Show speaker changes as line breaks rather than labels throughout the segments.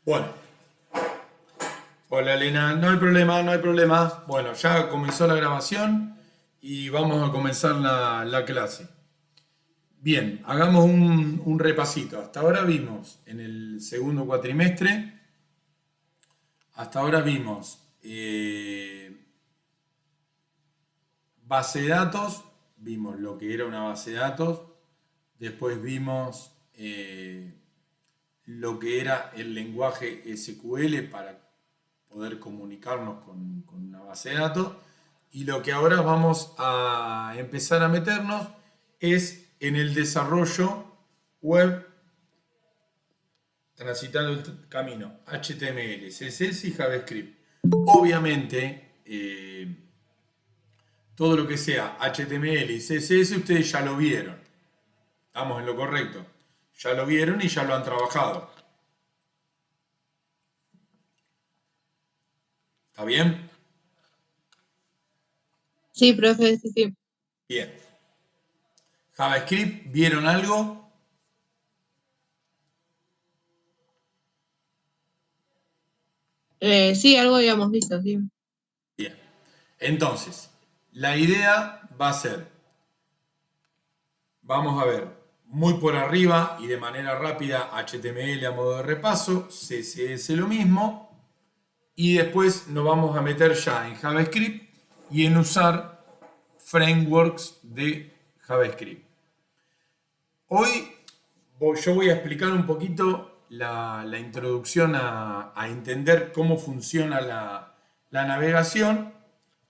Bueno, hola Elena, no hay problema, no hay problema. Bueno, ya comenzó la grabación y vamos a comenzar la clase. Bien, hagamos un repasito. Hasta ahora vimos en el segundo cuatrimestre, hasta ahora vimos base de datos, vimos lo que era una base de datos, después vimos lo que era el lenguaje SQL para poder comunicarnos con una base de datos. Y lo que ahora vamos a empezar a meternos es en el desarrollo web transitando el camino HTML, CSS y JavaScript. Obviamente, todo lo que sea HTML y CSS ustedes ya lo vieron. Estamos en lo correcto. Ya lo vieron y ya lo han trabajado. ¿Está bien?
Sí, profe, sí, sí.
Bien. JavaScript, ¿vieron algo?
Sí, algo habíamos visto, sí.
Bien. Entonces, la idea va a ser, vamos a ver, muy por arriba y de manera rápida HTML a modo de repaso, CSS lo mismo, y después nos vamos a meter ya en JavaScript y en usar frameworks de JavaScript. Hoy yo voy a explicar un poquito la introducción a entender cómo funciona la navegación,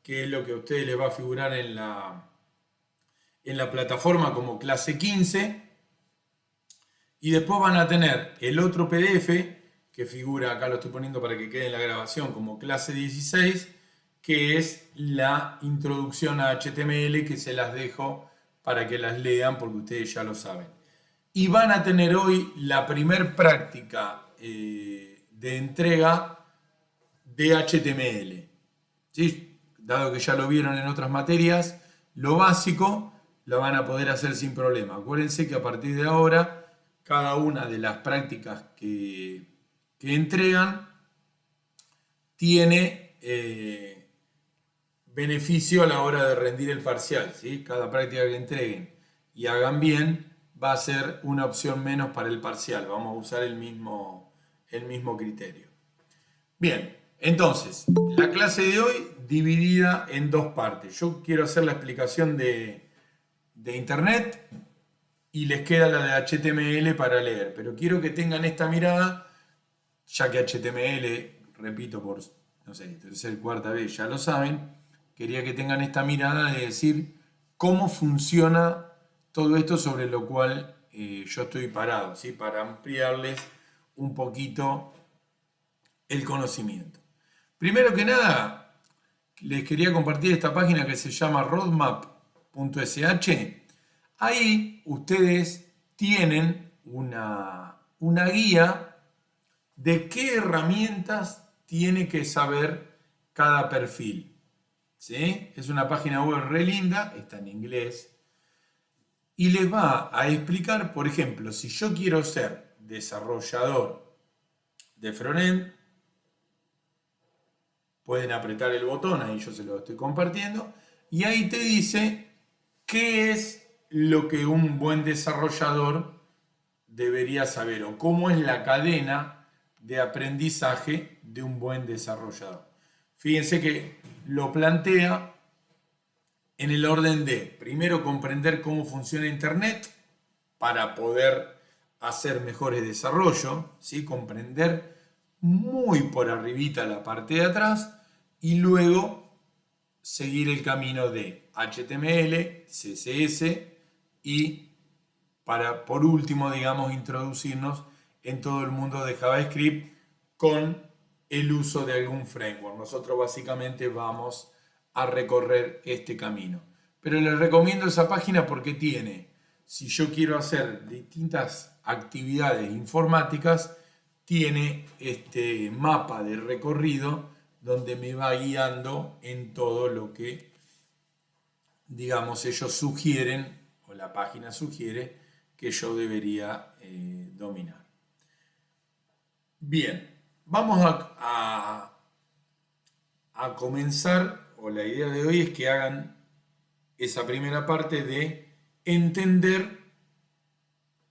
que es lo que a ustedes les va a figurar en la plataforma como clase 15. Y después van a tener el otro PDF que figura, acá lo estoy poniendo para que quede en la grabación como clase 16, que es la introducción a HTML, que se las dejo para que las lean porque ustedes ya lo saben. Y van a tener hoy la primer práctica de entrega de HTML. ¿Sí? Dado que ya lo vieron en otras materias, lo básico lo van a poder hacer sin problema. Acuérdense que a partir de ahora, cada una de las prácticas que entregan tiene beneficio a la hora de rendir el parcial. ¿Sí? Cada práctica que entreguen y hagan bien va a ser una opción menos para el parcial. Vamos a usar el mismo criterio. Bien, entonces, la clase de hoy dividida en dos partes. Yo quiero hacer la explicación de Internet y les queda la de HTML para leer, pero quiero que tengan esta mirada, ya que HTML, repito por, no sé, tercera, cuarta vez, ya lo saben, quería que tengan esta mirada de decir cómo funciona todo esto sobre lo cual yo estoy parado, ¿sí? Para ampliarles un poquito el conocimiento. Primero que nada, les quería compartir esta página que se llama roadmap.sh. Ahí ustedes tienen una guía de qué herramientas tiene que saber cada perfil. ¿Sí? Es una página web re linda, está en inglés, y les va a explicar, por ejemplo, si yo quiero ser desarrollador de frontend, pueden apretar el botón, ahí yo se lo estoy compartiendo, y ahí te dice qué es lo que un buen desarrollador debería saber o cómo es la cadena de aprendizaje de un buen desarrollador. Fíjense que lo plantea en el orden de, primero, comprender cómo funciona Internet para poder hacer mejores desarrollos, ¿sí? Comprender muy por arribita la parte de atrás y luego seguir el camino de HTML, CSS y para, por último, digamos, introducirnos en todo el mundo de JavaScript con el uso de algún framework. Nosotros básicamente vamos a recorrer este camino. Pero les recomiendo esa página porque tiene, si yo quiero hacer distintas actividades informáticas, tiene este mapa de recorrido donde me va guiando en todo lo que, digamos, ellos sugieren, o la página sugiere, que yo debería dominar. Bien, vamos a comenzar, o la idea de hoy es que hagan esa primera parte de entender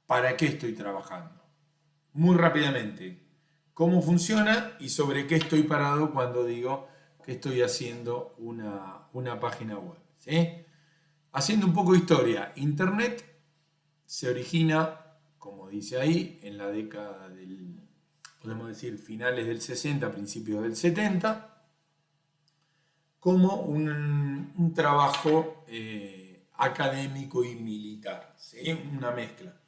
para qué estoy trabajando. Muy rápidamente, cómo funciona y sobre qué estoy parado cuando digo que estoy haciendo una página web. ¿Sí? Haciendo un poco de historia, Internet se origina, como dice ahí, en la década del, podemos decir, finales del 60, principios del 70, como un trabajo académico y militar, ¿sí? Una mezcla.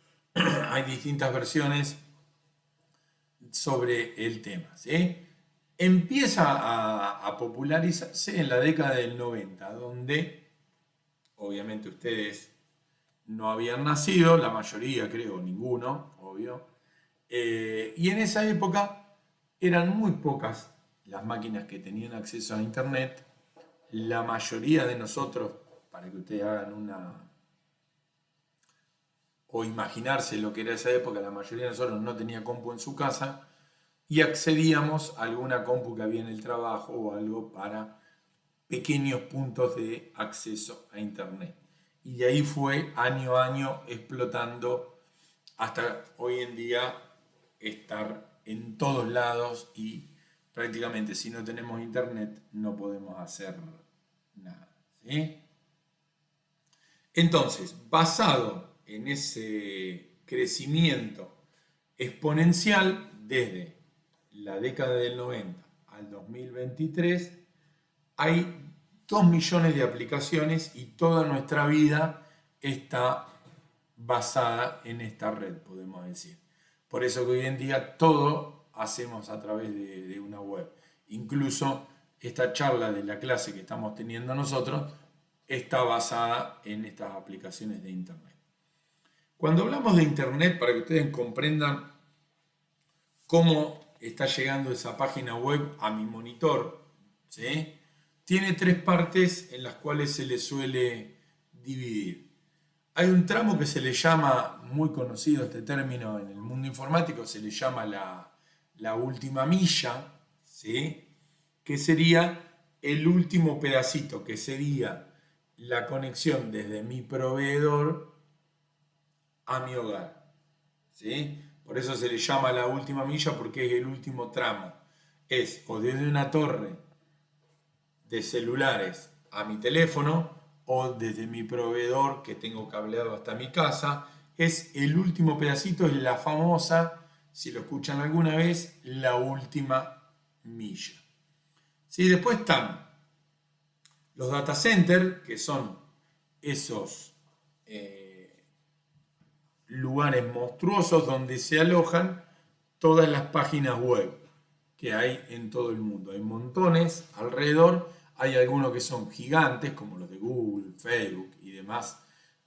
Hay distintas versiones sobre el tema, ¿sí? Empieza a popularizarse en la década del 90, donde obviamente ustedes no habían nacido, la mayoría creo, ninguno, obvio, y en esa época eran muy pocas las máquinas que tenían acceso a Internet. La mayoría de nosotros, para que ustedes hagan o imaginarse lo que era esa época, la mayoría de nosotros no tenía compu en su casa y accedíamos a alguna compu que había en el trabajo o algo para pequeños puntos de acceso a Internet. Y de ahí fue año a año explotando hasta hoy en día estar en todos lados y prácticamente si no tenemos Internet no podemos hacer nada. ¿Sí? Entonces, basado en ese crecimiento exponencial desde la década del 90 al 2023, hay 2 millones de aplicaciones y toda nuestra vida está basada en esta red, podemos decir. Por eso que hoy en día todo hacemos a través de una web. Incluso esta charla de la clase que estamos teniendo nosotros está basada en estas aplicaciones de Internet. Cuando hablamos de Internet, para que ustedes comprendan cómo está llegando esa página web a mi monitor, ¿sí? Tiene 3 partes en las cuales se le suele dividir. Hay un tramo que se le llama, muy conocido este término en el mundo informático, se le llama la última milla, ¿sí? Que sería el último pedacito, que sería la conexión desde mi proveedor a mi hogar, ¿sí? Por eso se le llama la última milla porque es el último tramo. Es o desde una torre de celulares a mi teléfono o desde mi proveedor que tengo cableado hasta mi casa. Es el último pedacito, es la famosa, si lo escuchan alguna vez, la última milla. ¿Sí? Después están los data centers, que son esos lugares monstruosos donde se alojan todas las páginas web que hay en todo el mundo. Hay montones alrededor, hay algunos que son gigantes como los de Google, Facebook y demás,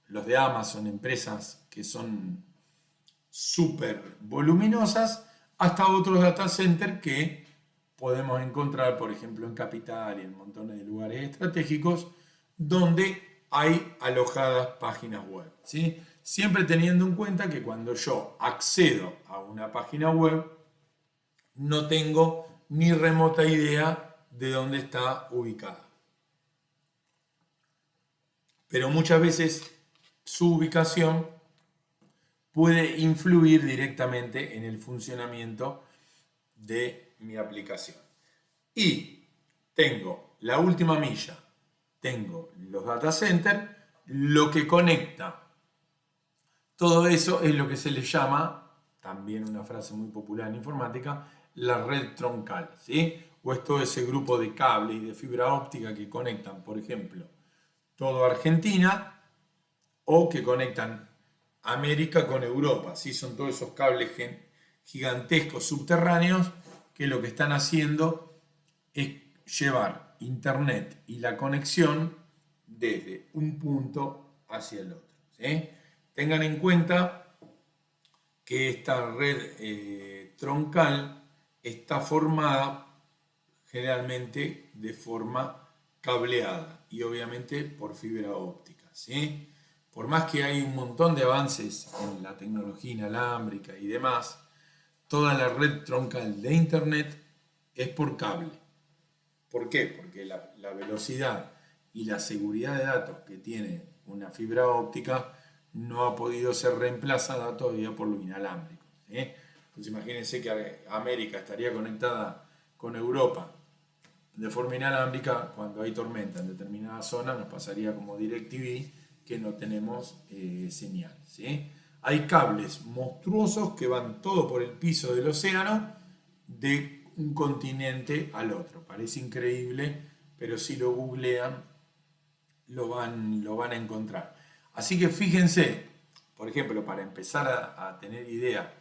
los de Amazon, empresas que son súper voluminosas, hasta otros data centers que podemos encontrar, por ejemplo, en Capital y en montones de lugares estratégicos donde hay alojadas páginas web, ¿sí? Siempre teniendo en cuenta que cuando yo accedo a una página web, no tengo ni remota idea de dónde está ubicada. Pero muchas veces su ubicación puede influir directamente en el funcionamiento de mi aplicación. Y tengo la última milla, tengo los data centers, lo que conecta. Todo eso es lo que se le llama, también una frase muy popular en informática, la red troncal, ¿sí? O es todo ese grupo de cables y de fibra óptica que conectan, por ejemplo, toda Argentina o que conectan América con Europa, ¿sí? Son todos esos cables gigantescos subterráneos que lo que están haciendo es llevar Internet y la conexión desde un punto hacia el otro, ¿sí? Tengan en cuenta que esta red troncal está formada generalmente de forma cableada y obviamente por fibra óptica, ¿sí? Por más que hay un montón de avances en la tecnología inalámbrica y demás, toda la red troncal de Internet es por cable. ¿Por qué? Porque la velocidad y la seguridad de datos que tiene una fibra óptica no ha podido ser reemplazada todavía por lo inalámbrico. ¿Sí? Entonces imagínense que América estaría conectada con Europa de forma inalámbrica. Cuando hay tormenta en determinada zona nos pasaría como DirecTV, que no tenemos señal. ¿Sí? Hay cables monstruosos que van todo por el piso del océano de un continente al otro. Parece increíble, pero si lo googlean lo van a encontrar. Así que fíjense, por ejemplo, para empezar a tener idea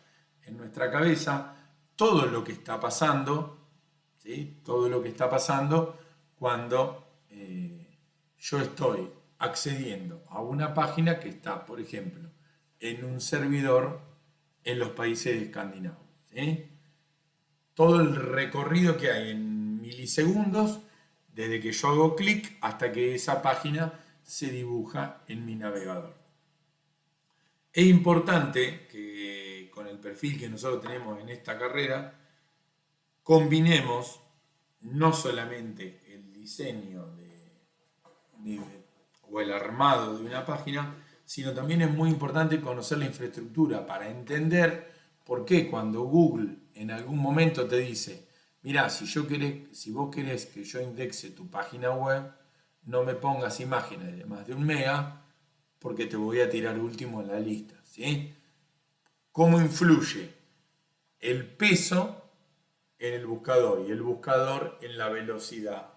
en nuestra cabeza, todo lo que está pasando, ¿sí? Todo lo que está pasando cuando yo estoy accediendo a una página que está, por ejemplo, en un servidor en los países escandinavos. ¿Sí? Todo el recorrido que hay en milisegundos, desde que yo hago clic hasta que esa página se dibuja en mi navegador. Es importante que con el perfil que nosotros tenemos en esta carrera, combinemos no solamente el diseño o el armado de una página, sino también es muy importante conocer la infraestructura para entender por qué cuando Google en algún momento te dice, mira, si vos querés que yo indexe tu página web, no me pongas imágenes de más de 1 mega porque te voy a tirar último en la lista. ¿Sí? ¿Cómo influye el peso en el buscador y el buscador en la velocidad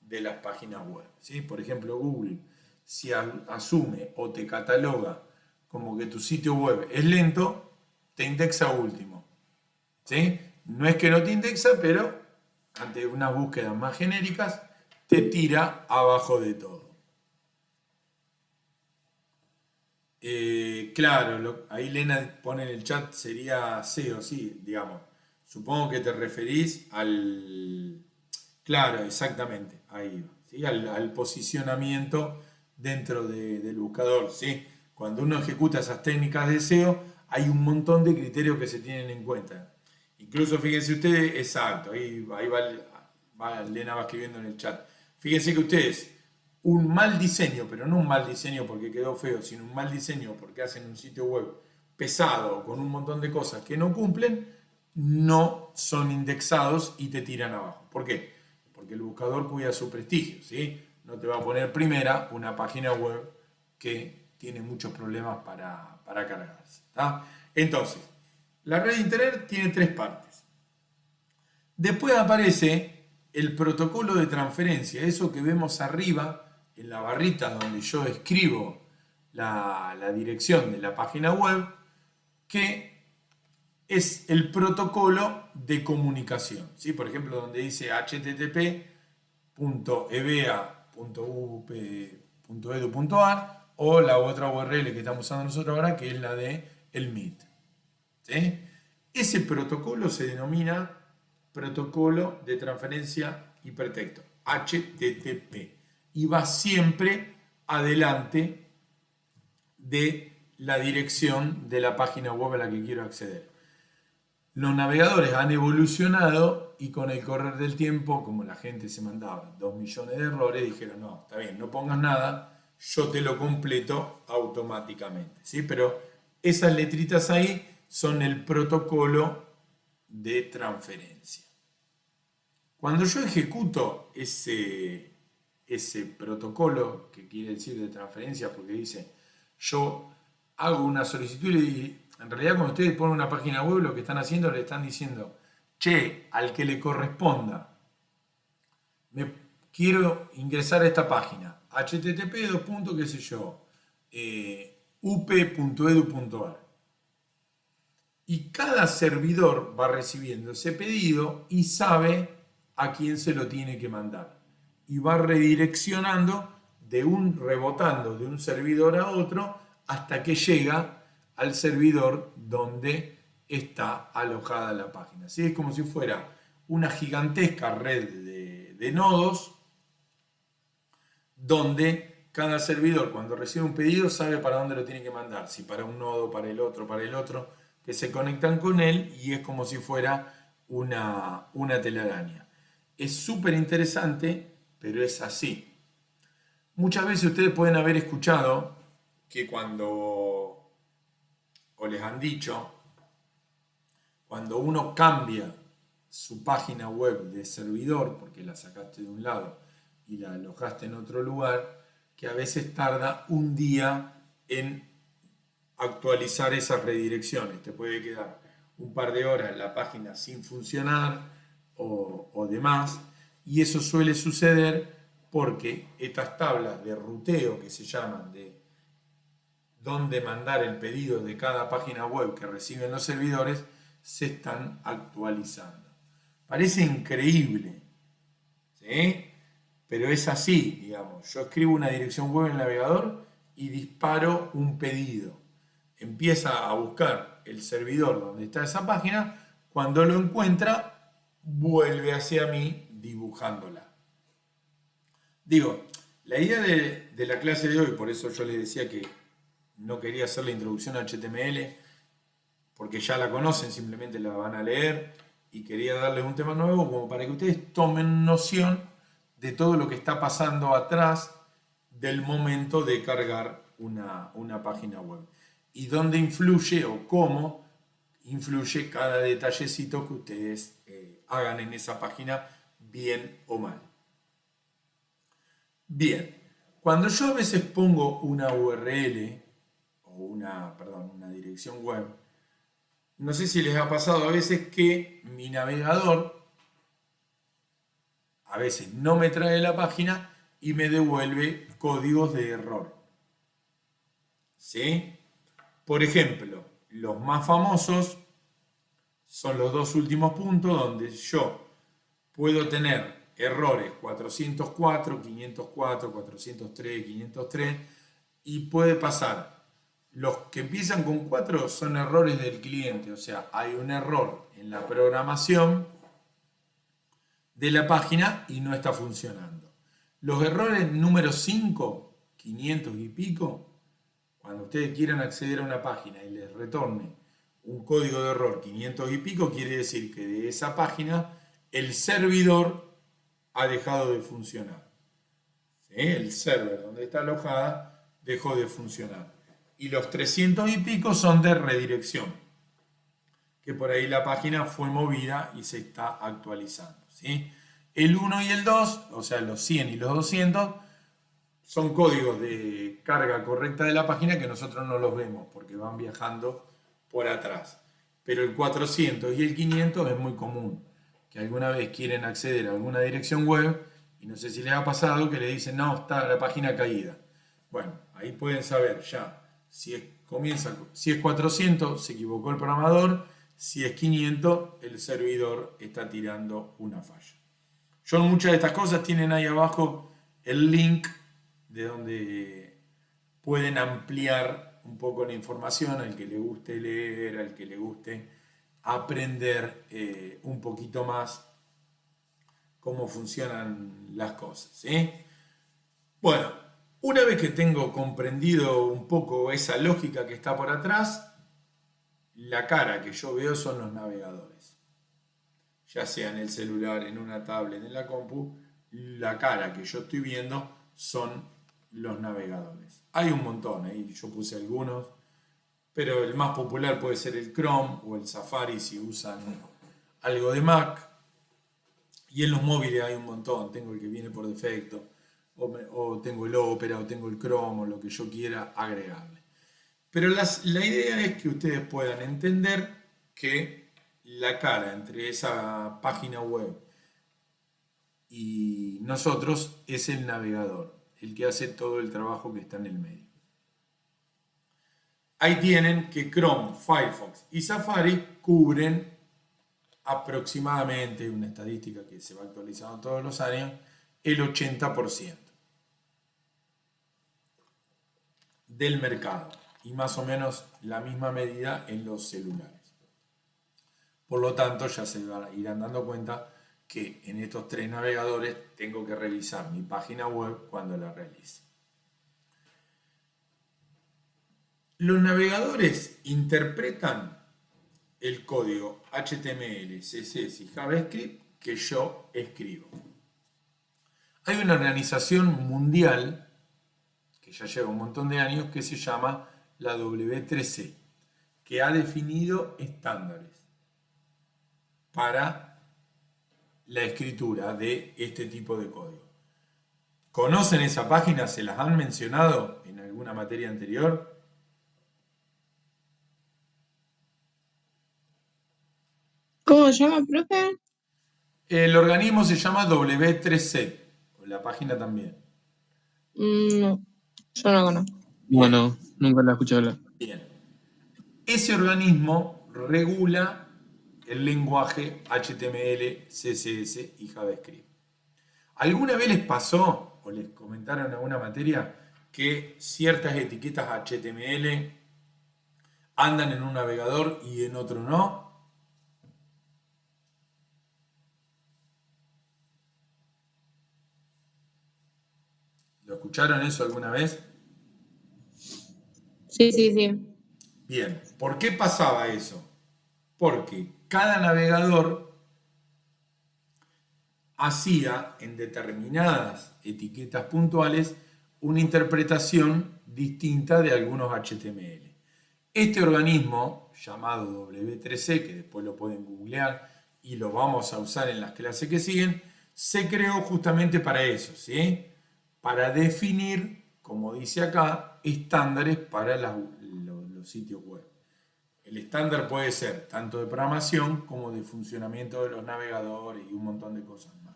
de las páginas web? ¿Sí? Por ejemplo, Google, si asume o te cataloga como que tu sitio web es lento, te indexa último. ¿Sí? No es que no te indexa, pero ante unas búsquedas más genéricas te tira abajo de todo. Claro, ahí Lena pone en el chat, sería SEO, sí, digamos. Supongo que te referís al... Claro, exactamente, ahí va, ¿sí? Al posicionamiento dentro del buscador, ¿sí? Cuando uno ejecuta esas técnicas de SEO, hay un montón de criterios que se tienen en cuenta. Incluso fíjense ustedes, exacto, ahí Lena va escribiendo en el chat. Fíjense que ustedes, un mal diseño, pero no un mal diseño porque quedó feo, sino un mal diseño porque hacen un sitio web pesado con un montón de cosas que no cumplen, no son indexados y te tiran abajo. ¿Por qué? Porque el buscador cuida su prestigio, ¿sí? No te va a poner primera una página web que tiene muchos problemas para cargarse. ¿Tá? Entonces, la red de Internet tiene 3 partes. Después aparece el protocolo de transferencia, eso que vemos arriba en la barrita donde yo escribo la dirección de la página web, que es el protocolo de comunicación. ¿Sí? Por ejemplo, donde dice http://eba.up.edu.ar o la otra URL que estamos usando nosotros ahora, que es la de el Meet. ¿Sí? Ese protocolo se denomina protocolo de transferencia hipertexto, HTTP, y va siempre adelante de la dirección de la página web a la que quiero acceder. Los navegadores han evolucionado y con el correr del tiempo, como la gente se mandaba 2 millones de errores, dijeron, no, está bien, no pongas nada, yo te lo completo automáticamente. ¿Sí? Pero esas letritas ahí son el protocolo de transferencia. Cuando yo ejecuto ese protocolo, que quiere decir de transferencia, porque dice, yo hago una solicitud y en realidad cuando ustedes ponen una página web, lo que están haciendo, le están diciendo, che, al que le corresponda, me quiero ingresar a esta página, http up.edu.ar. Y cada servidor va recibiendo ese pedido y sabe a quién se lo tiene que mandar. Y va redireccionando, rebotando de un servidor a otro hasta que llega al servidor donde está alojada la página. ¿Sí? Es como si fuera una gigantesca red de nodos donde cada servidor cuando recibe un pedido sabe para dónde lo tiene que mandar. Si para un nodo, para el otro, que se conectan con él y es como si fuera una telaraña. Es súper interesante, pero es así. Muchas veces ustedes pueden haber escuchado que o les han dicho, cuando uno cambia su página web de servidor, porque la sacaste de un lado y la alojaste en otro lugar, que a veces tarda un día en actualizar esas redirecciones. Te puede quedar un par de horas la página sin funcionar o demás, y eso suele suceder porque estas tablas de ruteo que se llaman de dónde mandar el pedido de cada página web que reciben los servidores se están actualizando. Parece increíble, ¿sí? Pero es así, digamos. Yo escribo una dirección web en el navegador y disparo un pedido. Empieza a buscar el servidor donde está esa página. Cuando lo encuentra, vuelve hacia mí dibujándola. Digo, la idea de la clase de hoy, por eso yo les decía que no quería hacer la introducción a HTML, porque ya la conocen, simplemente la van a leer, y quería darles un tema nuevo como para que ustedes tomen noción de todo lo que está pasando atrás del momento de cargar una página web y dónde influye o cómo influye cada detallecito que ustedes hagan en esa página, bien o mal. Bien, cuando yo a veces pongo una URL o una dirección web, no sé si les ha pasado a veces que mi navegador a veces no me trae la página y me devuelve códigos de error. ¿Sí? Por ejemplo, los más famosos son los dos últimos puntos donde yo puedo tener errores 404, 504, 403, 503 y puede pasar. Los que empiezan con 4 son errores del cliente, o sea, hay un error en la programación de la página y no está funcionando. Los errores número 5, 500 y pico, cuando ustedes quieran acceder a una página y les retorne un código de error 500 y pico, quiere decir que de esa página el servidor ha dejado de funcionar. ¿Sí? El server donde está alojada dejó de funcionar. Y los 300 y pico son de redirección, que por ahí la página fue movida y se está actualizando. ¿Sí? El 1 y el 2, o sea, los 100 y los 200, son códigos de carga correcta de la página que nosotros no los vemos porque van viajando por atrás. Pero el 400 y el 500 es muy común, que alguna vez quieren acceder a alguna dirección web y no sé si les ha pasado que le dicen, no, está la página caída. Bueno, ahí pueden saber ya si es 400, se equivocó el programador, si es 500, el servidor está tirando una falla. Yo muchas de estas cosas tienen ahí abajo el link de donde pueden ampliar un poco la información al que le guste leer, al que le guste aprender un poquito más cómo funcionan las cosas. ¿Sí? Bueno, una vez que tengo comprendido un poco esa lógica que está por atrás, la cara que yo veo son los navegadores. Ya sea en el celular, en una tablet, en la compu, la cara que yo estoy viendo son los navegadores. Hay un montón, ahí yo puse algunos, pero el más popular puede ser el Chrome o el Safari si usan algo de Mac. Y en los móviles hay un montón, tengo el que viene por defecto, o tengo el Opera, o tengo el Chrome, o lo que yo quiera agregarle. Pero la idea es que ustedes puedan entender que la cara entre esa página web y nosotros es el navegador, el que hace todo el trabajo que está en el medio. Ahí tienen que Chrome, Firefox y Safari cubren aproximadamente, una estadística que se va actualizando todos los años, el 80% del mercado y más o menos la misma medida en los celulares. Por lo tanto, ya se irán dando cuenta que en estos 3 navegadores tengo que revisar mi página web cuando la realice. Los navegadores interpretan el código HTML, CSS y JavaScript que yo escribo. Hay una organización mundial que ya lleva un montón de años que se llama la W3C, que ha definido estándares para la escritura de este tipo de código. ¿Conocen esa página? ¿Se las han mencionado en alguna materia anterior?
¿Cómo se llama, profe?
El organismo se llama W3C, o la página también.
No, yo no conozco.
Bien,
Bueno, nunca la escuché hablar.
bien. Ese organismo regula el lenguaje HTML, CSS y JavaScript. ¿Alguna vez les pasó o les comentaron en alguna materia que ciertas etiquetas HTML andan en un navegador y en otro no? ¿Lo escucharon eso alguna vez?
Sí, sí, sí.
Bien, ¿por qué pasaba eso? Porque cada navegador hacía en determinadas etiquetas puntuales una interpretación distinta de algunos HTML. Este organismo, llamado W3C, que después lo pueden googlear y lo vamos a usar en las clases que siguen, se creó justamente para eso, ¿sí? Para definir, como dice acá, estándares para los sitios web. El estándar puede ser tanto de programación como de funcionamiento de los navegadores y un montón de cosas más.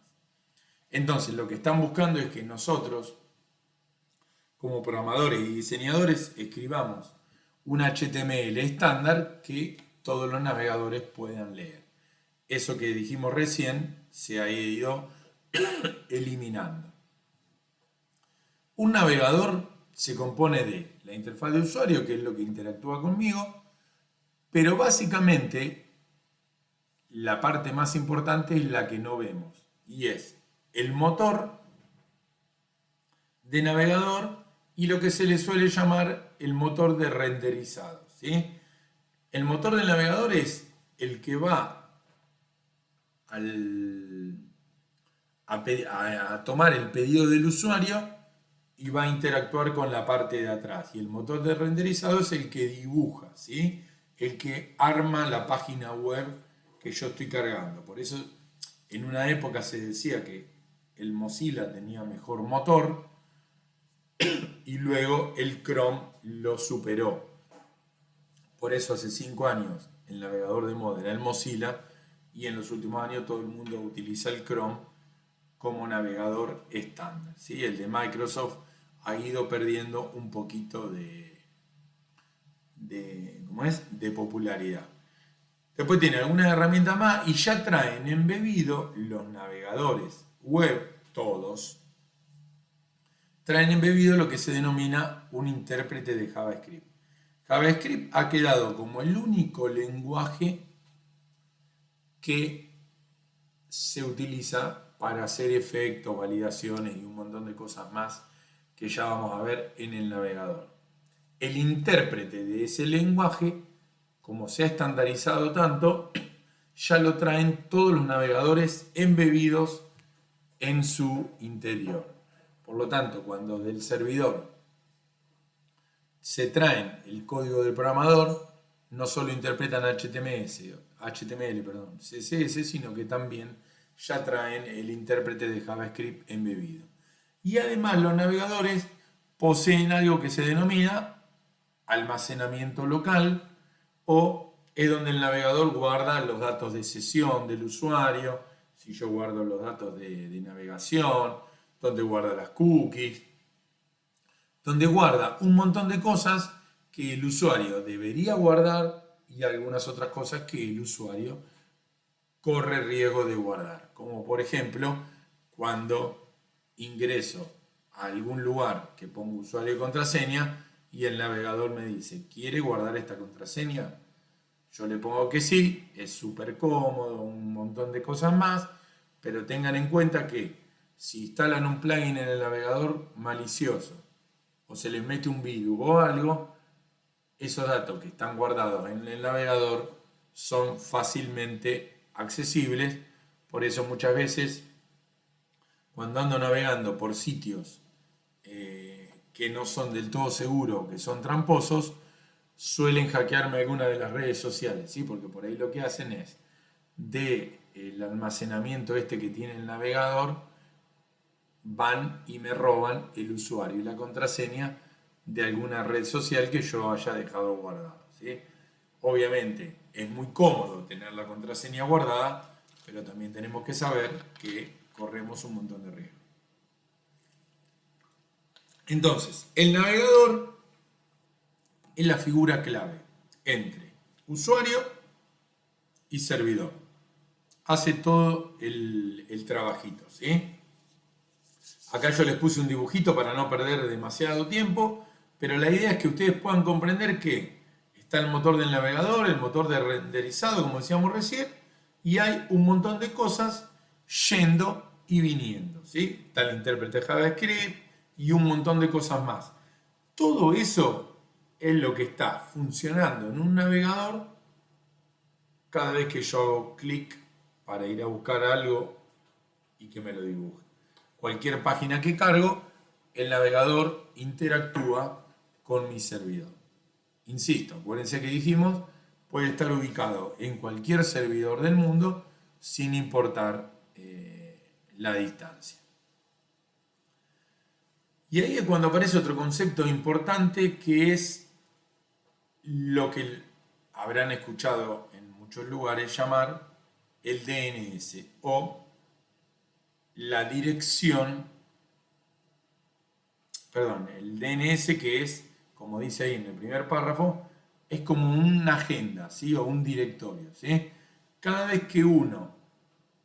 Entonces, lo que están buscando es que nosotros, como programadores y diseñadores, escribamos un HTML estándar que todos los navegadores puedan leer. Eso que dijimos recién se ha ido eliminando. Un navegador se compone de la interfaz de usuario, que es lo que interactúa conmigo, pero básicamente la parte más importante es la que no vemos, y es el motor de navegador y lo que se le suele llamar el motor de renderizado, ¿sí? El motor del navegador es el que va a tomar el pedido del usuario y va a interactuar con la parte de atrás. Y el motor de renderizado es el que dibuja, ¿sí? El que arma la página web que yo estoy cargando. Por eso en una época se decía que el Mozilla tenía mejor motor y luego el Chrome lo superó. Por eso hace 5 años el navegador de moda era el Mozilla y en los últimos años todo el mundo utiliza el Chrome como navegador estándar, ¿sí? El de Microsoft ha ido perdiendo un poquito de popularidad. Después tiene algunas herramientas más y ya traen embebido los navegadores web, todos, traen embebido lo que se denomina un intérprete de JavaScript. JavaScript ha quedado como el único lenguaje que se utiliza para hacer efectos, validaciones y un montón de cosas más que ya vamos a ver en el navegador. El intérprete de ese lenguaje, como se ha estandarizado tanto, ya lo traen todos los navegadores embebidos en su interior. Por lo tanto, cuando del servidor se traen el código del programador, no solo interpretan HTML, CSS, sino que también ya traen el intérprete de JavaScript embebido. Y además los navegadores poseen algo que se denomina almacenamiento local, o es donde el navegador guarda los datos de sesión del usuario, si yo guardo los datos de navegación, donde guarda las cookies, donde guarda un montón de cosas que el usuario debería guardar y algunas otras cosas que el usuario corre riesgo de guardar. Como por ejemplo, cuando ingreso a algún lugar que pongo usuario y contraseña y el navegador me dice, ¿quiere guardar esta contraseña? Yo le pongo que sí, es súper cómodo, un montón de cosas más, pero tengan en cuenta que si instalan un plugin en el navegador malicioso o se les mete un virus o algo, esos datos que están guardados en el navegador son fácilmente accesibles. Por eso muchas veces cuando ando navegando por sitios que no son del todo seguros, que son tramposos, suelen hackearme alguna de las redes sociales, ¿sí? Porque por ahí lo que hacen es del almacenamiento este que tiene el navegador, van y me roban el usuario y la contraseña de alguna red social que yo haya dejado guardada, ¿sí? Obviamente es muy cómodo tener la contraseña guardada, pero también tenemos que saber que corremos un montón de riesgos. Entonces, el navegador es la figura clave entre usuario y servidor. Hace todo el trabajito, ¿sí? Acá yo les puse un dibujito para no perder demasiado tiempo, pero la idea es que ustedes puedan comprender que está el motor del navegador, el motor de renderizado, como decíamos recién, y hay un montón de cosas yendo y viniendo, ¿sí? Está el intérprete JavaScript y un montón de cosas más. Todo eso es lo que está funcionando en un navegador cada vez que yo hago clic para ir a buscar algo y que me lo dibuje. Cualquier página que cargo, el navegador interactúa con mi servidor. Insisto, acuérdense que dijimos, puede estar ubicado en cualquier servidor del mundo sin importar la distancia. Y ahí es cuando aparece otro concepto importante que es lo que habrán escuchado en muchos lugares llamar el DNS o la dirección, el DNS, que es, como dice ahí en el primer párrafo, es como una agenda, ¿sí? O un directorio, ¿sí? Cada vez que uno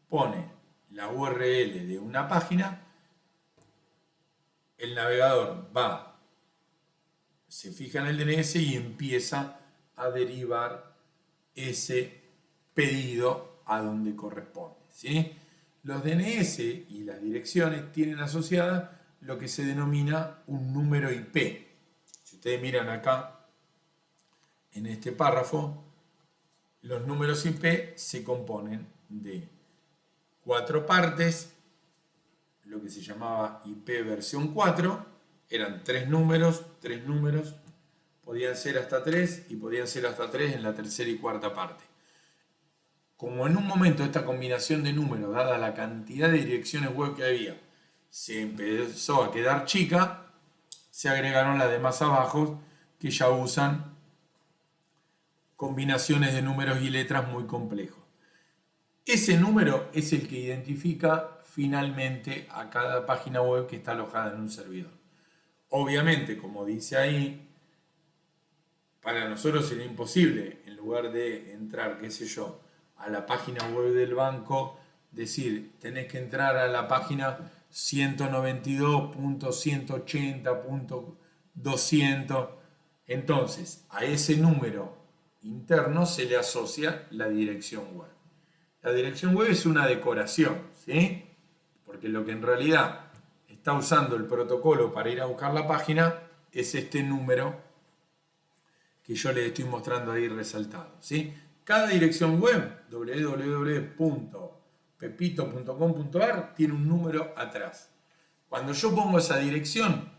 pone la URL de una página, el navegador se fija en el DNS y empieza a derivar ese pedido a donde corresponde, ¿sí? Los DNS y las direcciones tienen asociada lo que se denomina un número IP. Si ustedes miran acá en este párrafo, los números IP se componen de 4 partes, lo que se llamaba IP versión 4, eran 3 números, podían ser hasta 3 y podían ser hasta 3 en la tercera y cuarta parte. Como en un momento esta combinación de números, dada la cantidad de direcciones web que había, se empezó a quedar chica, se agregaron las de más abajo que ya usan combinaciones de números y letras muy complejos. Ese número es el que identifica finalmente a cada página web que está alojada en un servidor. Obviamente, como dice ahí, para nosotros sería imposible, en lugar de entrar, qué sé yo, a la página web del banco, decir, tenés que entrar a la página 192.180.200. Entonces, a ese número interno se le asocia la dirección web. La dirección web es una decoración, ¿sí? Porque lo que en realidad está usando el protocolo para ir a buscar la página es este número que yo les estoy mostrando ahí resaltado, ¿sí? Cada dirección web, www.pepito.com.ar, tiene un número atrás. Cuando yo pongo esa dirección,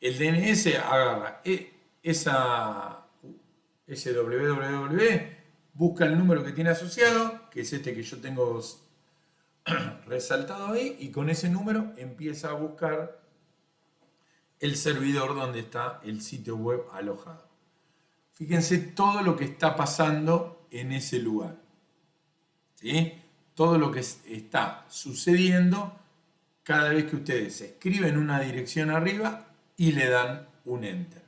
el DNS agarra ese www, busca el número que tiene asociado, que es este que yo tengo resaltado ahí, y con ese número empieza a buscar el servidor donde está el sitio web alojado. Fíjense todo lo que está pasando en ese lugar, ¿sí? Todo lo que está sucediendo cada vez que ustedes escriben una dirección arriba y le dan un enter.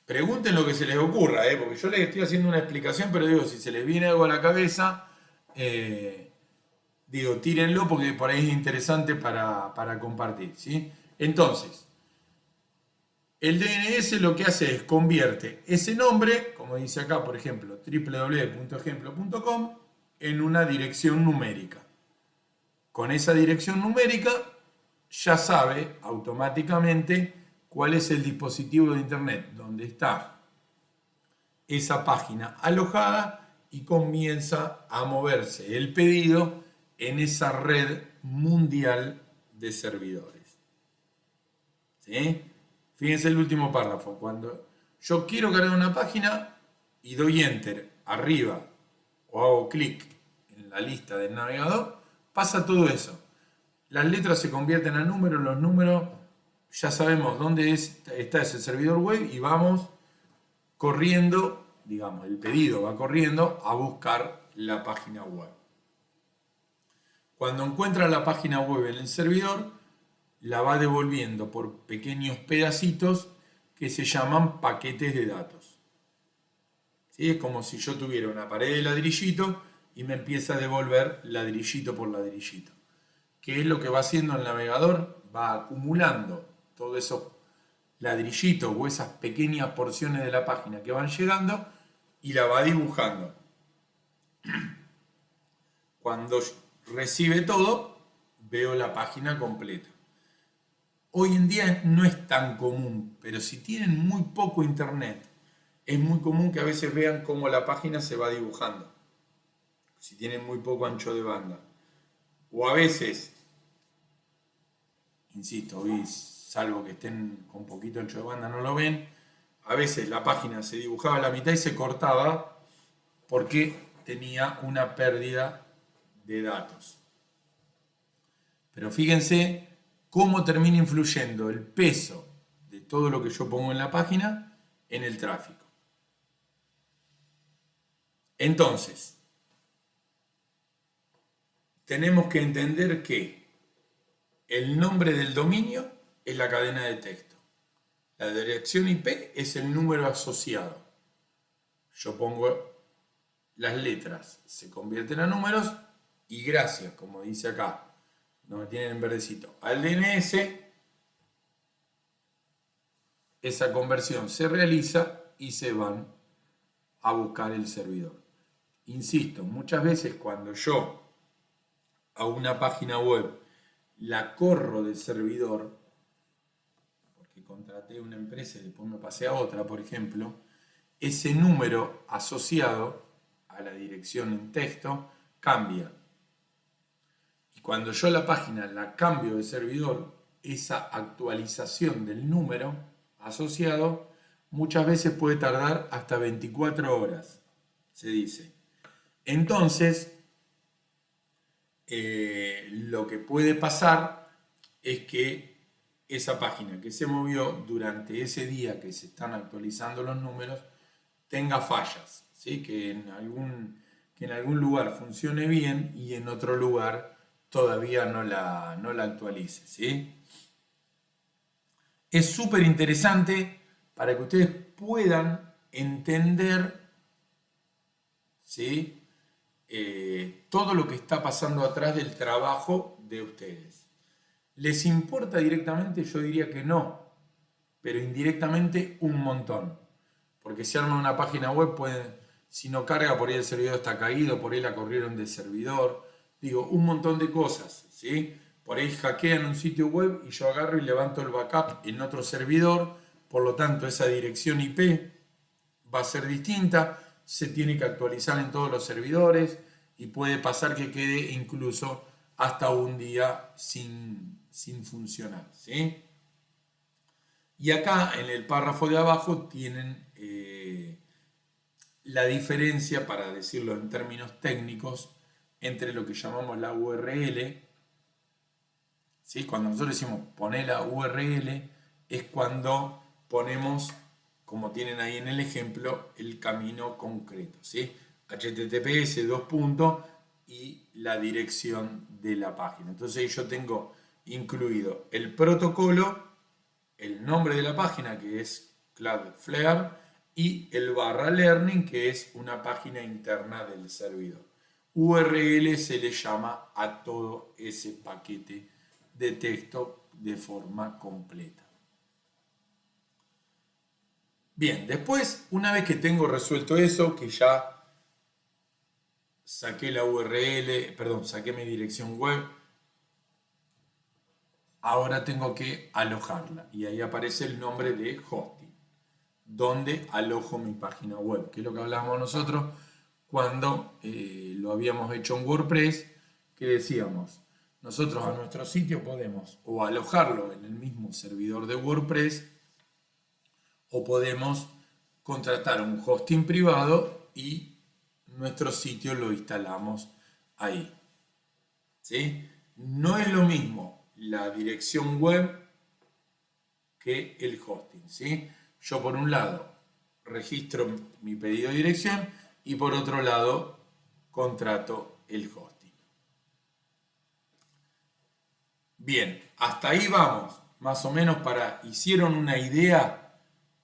Pregunten lo que se les ocurra, porque yo les estoy haciendo una explicación, pero digo, si se les viene algo a la cabeza, tírenlo porque por ahí es interesante para compartir, ¿sí? Entonces, el DNS lo que hace es convierte ese nombre, como dice acá, por ejemplo, www.ejemplo.com, en una dirección numérica. Con esa dirección numérica ya sabe automáticamente cuál es el dispositivo de internet donde está esa página alojada y comienza a moverse el pedido en esa red mundial de servidores. ¿Sí? Fíjense el último párrafo. Cuando yo quiero cargar una página y doy enter arriba o hago clic en la lista del navegador, pasa todo eso. Las letras se convierten a números, los números ya sabemos dónde está ese servidor web y vamos corriendo, digamos, el pedido va corriendo a buscar la página web. Cuando encuentra la página web en el servidor, la va devolviendo por pequeños pedacitos que se llaman paquetes de datos. ¿Sí? Es como si yo tuviera una pared de ladrillito y me empieza a devolver ladrillito por ladrillito. ¿Qué es lo que va haciendo el navegador? Va acumulando todos esos ladrillitos o esas pequeñas porciones de la página que van llegando y la va dibujando. Cuando recibe todo, veo la página completa. Hoy en día no es tan común, pero si tienen muy poco internet, es muy común que a veces vean cómo la página se va dibujando. Si tienen muy poco ancho de banda. O a veces, insisto, hoy salvo que estén con poquito ancho de banda no lo ven, a veces la página se dibujaba a la mitad y se cortaba porque tenía una pérdida de datos. Pero fíjense cómo termina influyendo el peso de todo lo que yo pongo en la página en el tráfico. Entonces, tenemos que entender que el nombre del dominio es la cadena de texto. La dirección IP es el número asociado. Yo pongo las letras, se convierten a números y gracias, como dice acá, no me tienen en verdecito, al DNS, esa conversión se realiza y se van a buscar el servidor. Insisto, muchas veces cuando yo a una página web la corro del servidor, porque contraté una empresa y después me pasé a otra, por ejemplo, ese número asociado a la dirección en texto cambia. Y cuando yo la página la cambio de servidor, esa actualización del número asociado muchas veces puede tardar hasta 24 horas, se dice. Entonces, lo que puede pasar es que esa página que se movió durante ese día que se están actualizando los números tenga fallas, ¿sí? Que en algún lugar funcione bien y en otro lugar todavía no la actualice, ¿sí? Es súper interesante para que ustedes puedan entender, ¿sí? Todo lo que está pasando atrás del trabajo de ustedes. ¿Les importa directamente? Yo diría que no, pero indirectamente un montón. Porque si arman una página web, si no carga, por ahí el servidor está caído, por ahí la corrieron del servidor. Digo, un montón de cosas, ¿sí? Por ahí hackean un sitio web y yo agarro y levanto el backup en otro servidor, por lo tanto esa dirección IP va a ser distinta, se tiene que actualizar en todos los servidores y puede pasar que quede incluso hasta un día sin funcionar, ¿sí? Y acá en el párrafo de abajo tienen la diferencia, para decirlo en términos técnicos, entre lo que llamamos la URL, ¿sí? Cuando nosotros decimos poner la URL, es cuando ponemos, como tienen ahí en el ejemplo, el camino concreto, ¿sí? HTTPS, y la dirección de la página. Entonces yo tengo incluido el protocolo, el nombre de la página, que es Cloudflare, y el /learning, que es una página interna del servidor. URL se le llama a todo ese paquete de texto de forma completa. Bien, después, una vez que tengo resuelto eso, que ya saqué la URL, saqué mi dirección web, ahora tengo que alojarla. Y ahí aparece el nombre de hosting, donde alojo mi página web, que es lo que hablábamos nosotros cuando lo habíamos hecho en WordPress, que decíamos, nosotros a nuestro sitio podemos o alojarlo en el mismo servidor de WordPress o podemos contratar un hosting privado y nuestro sitio lo instalamos ahí. ¿Sí? No es lo mismo la dirección web que el hosting. ¿Sí? Yo por un lado registro mi pedido de dirección y por otro lado contrato el hosting. Bien, hasta ahí vamos. Más o menos hicieron una idea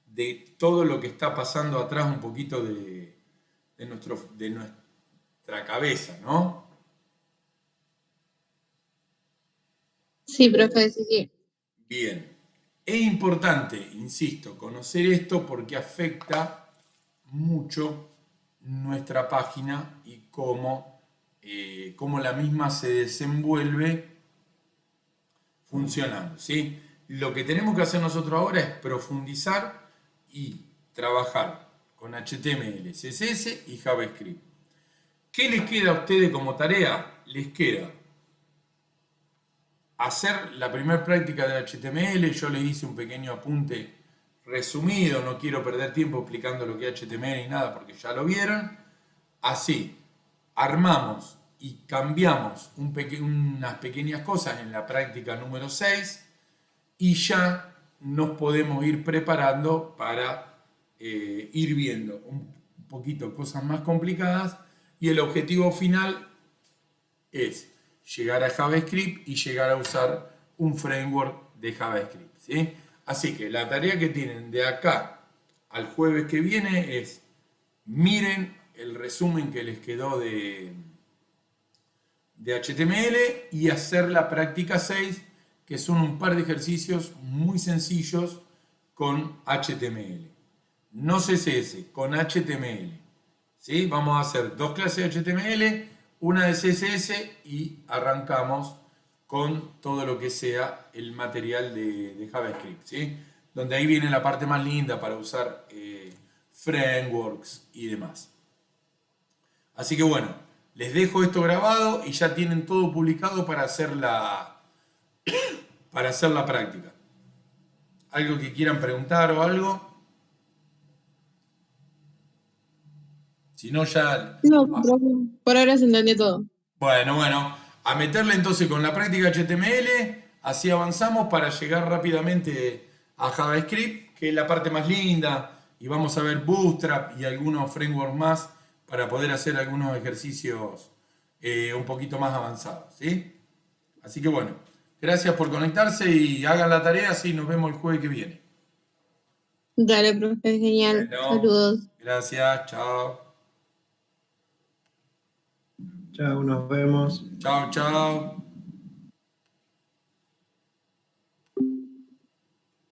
de todo lo que está pasando atrás un poquito de nuestra cabeza, ¿no?
Sí, profe, sí, sí.
Bien. Es importante, insisto, conocer esto porque afecta mucho nuestra página y cómo la misma se desenvuelve funcionando, ¿sí? Lo que tenemos que hacer nosotros ahora es profundizar y trabajar con HTML, CSS y JavaScript. ¿Qué les queda a ustedes como tarea? Les queda hacer la primera práctica de HTML. Yo les hice un pequeño apunte resumido, no quiero perder tiempo explicando lo que es HTML ni nada porque ya lo vieron. Así, armamos y cambiamos unas pequeñas cosas en la práctica número 6 y ya nos podemos ir preparando para ir viendo un poquito cosas más complicadas y el objetivo final es llegar a JavaScript y llegar a usar un framework de JavaScript, ¿sí? Así que la tarea que tienen de acá al jueves que viene es miren el resumen que les quedó de HTML y hacer la práctica 6, que son un par de ejercicios muy sencillos con HTML. No CSS, con HTML. ¿Sí? Vamos a hacer 2 clases de HTML, una de CSS y arrancamos con todo lo que sea el material de JavaScript, ¿sí? Donde ahí viene la parte más linda para usar frameworks y demás. Así que bueno, les dejo esto grabado y ya tienen todo publicado para hacer la práctica. ¿Algo que quieran preguntar o algo? Si no, ya...
No, profe, por ahora se entendió todo.
Bueno, a meterle entonces con la práctica HTML, así avanzamos para llegar rápidamente a JavaScript, que es la parte más linda, y vamos a ver Bootstrap y algunos frameworks más para poder hacer algunos ejercicios un poquito más avanzados, ¿sí? Así que bueno, gracias por conectarse y hagan la tarea, así nos vemos el jueves que viene.
Dale, profe, genial.
Bueno,
Saludos.
gracias, chao.
Chao, nos vemos.
Chao, chao.